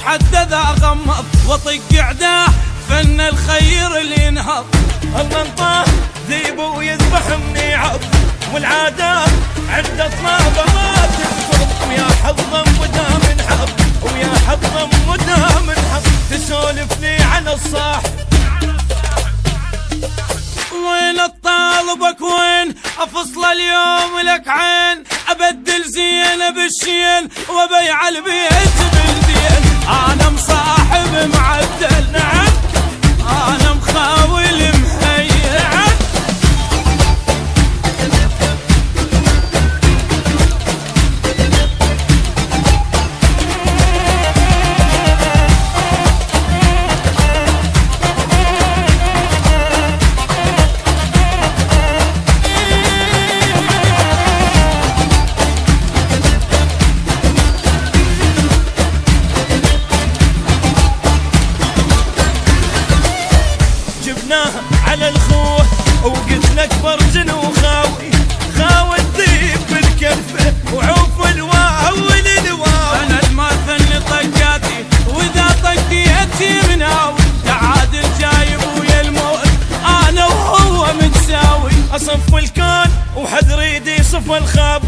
اتحدى ذا غمض واطق قعده فن الخير اللي ينهض. الله انطاه ذيب ويذبح مني عض والعادة عند اطنابه ما تنفض. ويا حظا مدام انحظ ويا حظا مدام انحظ تسولف لي عن الصاحب. وين الطالبك وين افصل اليوم لك عين ابدل زين بالشين وبيع البيت بالدين. انا مصاحب معدل نعم انا مخاول مهيئ نعم. على الخوه وقلت لك برجن وخاوي خاوي الذيب بالكلفه وعوف الواو للواو. انا الماثل طقاتي واذا طقيتي مناوي تعادل جايب ويا الموت انا وهو متساوي. اصف الكون وحذر يدي صف الخاب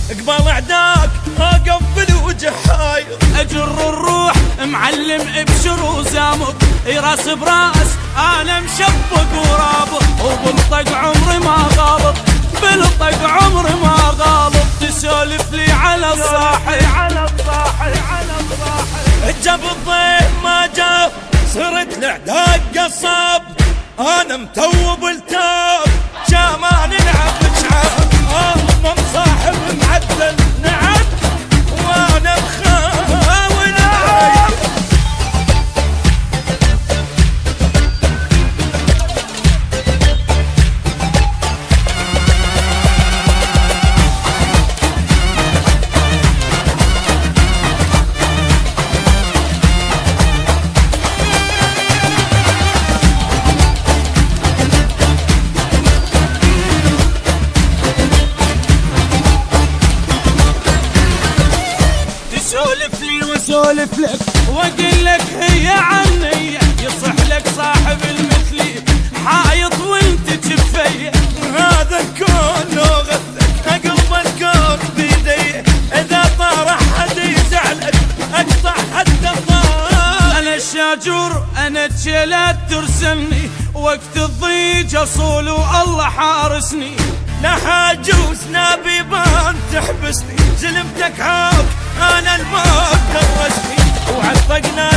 قبال اعداك اقبل وجحاير. اجر الروح معلم ابشر وزامك راس براس انا مشبك ورابط وبالطق عمري ما غالط بالطق عمري ما غالط. تسولف لي على الصاحي على الصاحي على الصاحي. جاب الضيف ما جاب صرت الاعداد قصاب انا متوب التاب شامان نلعب بشعاب. انا مصاحب معدل نعم وانا مخاول نعم. سولف لي وسولف لك واقول لك هي عني يصح لك صاحب المثلي حايط وانت جفيه. هذا الكون لغتك اقلب الكون بيدي اذا طار حد يزعلك اقطع حتى الطار. انا الشاجور انا تشيلات ترسلني وقت الضيج اصول والله حارسني. لا حاجوز نبي بان تحبسني زلمتك عاق انا الموت درسني وعطقنا